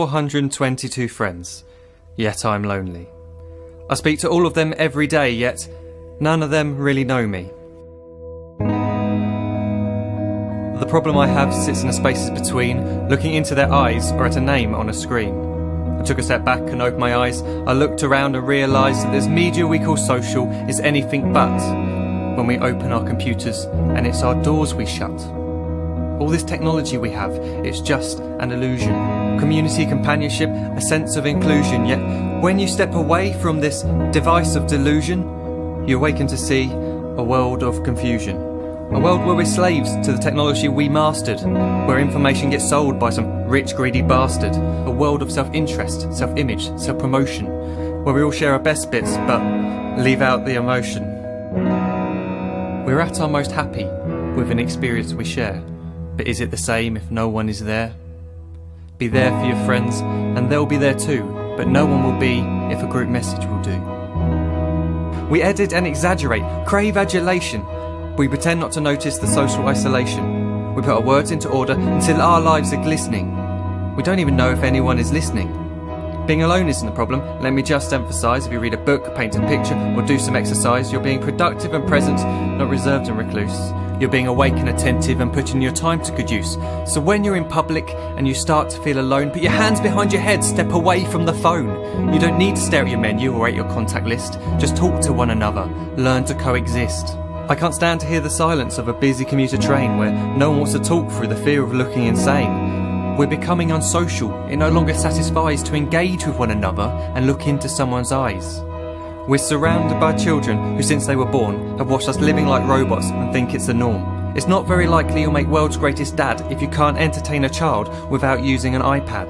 422 friends, yet I'm lonely. I speak to all of them every day, yet none of them really know me. The problem I have sits in the spaces between looking into their eyes or at a name on a screen. I took a step back and opened my eyes. I looked around and realised that this media we call social is anything but when we open our computers and it's our doors we shut. All this technology we have, it's just an illusion. Community, companionship, a sense of inclusion. Yet when you step away from this device of delusion, you awaken to see a world of confusion. A world where we're slaves to the technology we mastered, where information gets sold by some rich, greedy bastard. A world of self-interest, self-image, self-promotion, where we all share our best bits but leave out the emotion. We're at our most happy with an experience we share. But is it the same if no one is there? Be there for your friends and they'll be there too, but no one will be if a group message will do. We edit and exaggerate, crave adulation. We pretend not to notice the social isolation. We put our words into order until our lives are glistening. We don't even know if anyone is listening. Being alone isn't the problem. Let me just emphasise, if you read a book, paint a picture or do some exercise, you're being productive and present, not reserved and recluse. You're being awake and attentive and putting your time to good use. So when you're in public and you start to feel alone, put your hands behind your head, step away from the phone. You don't need to stare at your menu or at your contact list. Just talk to one another. Learn to coexist. I can't stand to hear the silence of a busy commuter train where no one wants to talk through the fear of looking insane. We're becoming unsocial. It no longer satisfies to engage with one another and look into someone's eyes. We're surrounded by children who, since they were born, have watched us living like robots and think it's the norm. It's not very likely you'll make world's greatest dad if you can't entertain a child without using an iPad.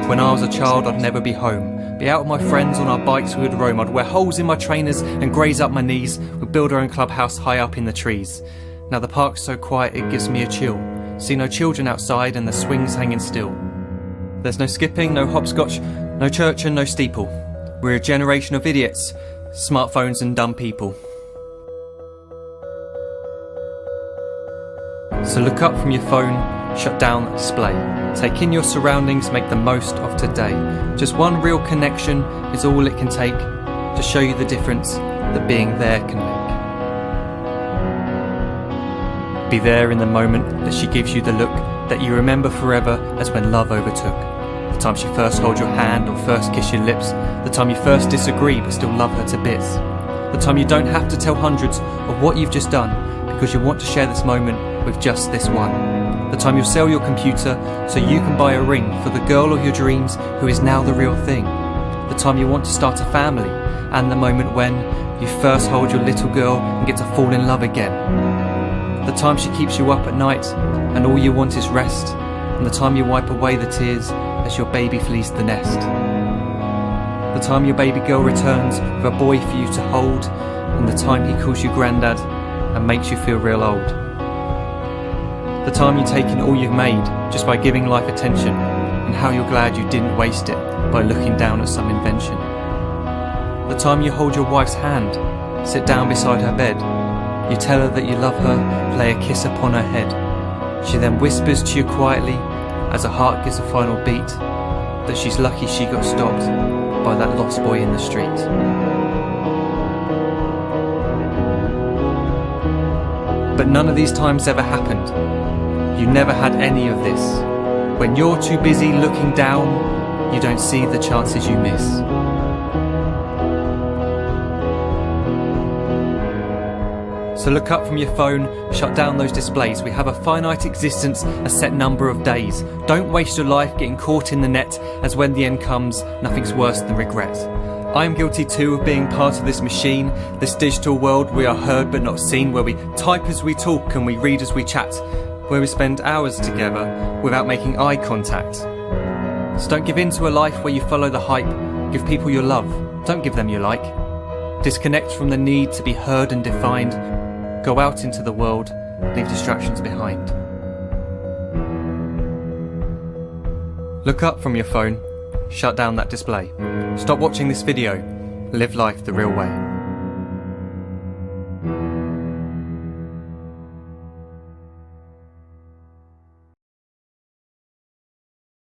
When I was a child, I'd never be home. Be out with my friends on our bikes, we would roam. I'd wear holes in my trainers and graze up my knees. We'd build our own clubhouse high up in the trees. Now the park's so quiet it gives me a chill. See no children outside and the swings hanging still. There's no skipping, no hopscotch, no church and no steeple. We're a generation of idiots, smartphones and dumb people. So look up from your phone, shut down the display. Take in your surroundings, make the most of today. Just one real connection is all it can take to show you the difference that being there can make. Be there in the moment that she gives you the look that you remember forever as when love overtook. The time she first holds your hand or first kiss your lips. The time you first disagree but still love her to bits. The time you don't have to tell hundreds of what you've just done because you want to share this moment with just this one. The time you'll sell your computer so you can buy a ring for the girl of your dreams who is now the real thing. The time you want to start a family and the moment when you first hold your little girl and get to fall in love again. The time she keeps you up at night and all you want is rest. And the time you wipe away the tears as your baby flees the nest. The time your baby girl returns with a boy for you to hold, and the time he calls you granddad and makes you feel real old. The time you take in all you've made just by giving life attention, and how you're glad you didn't waste it by looking down at some invention. The time you hold your wife's hand, sit down beside her bed, you tell her that you love her, lay a kiss upon her head. She then whispers to you quietly as her heart gives a final beat that she's lucky she got stopped by that lost boy in the street. But none of these times ever happened. You never had any of this. When you're too busy looking down, you don't see the chances you miss. So look up from your phone, shut down those displays. We have a finite existence, a set number of days. Don't waste your life getting caught in the net, as when the end comes, nothing's worse than regret. I am guilty too of being part of this machine, this digital world we are heard but not seen, where we type as we talk and we read as we chat, where we spend hours together without making eye contact. So don't give in to a life where you follow the hype. Give people your love, don't give them your like. Disconnect from the need to be heard and defined. Go out into the world, leave distractions behind. Look up from your phone, shut down that display. Stop watching this video, live life the real way.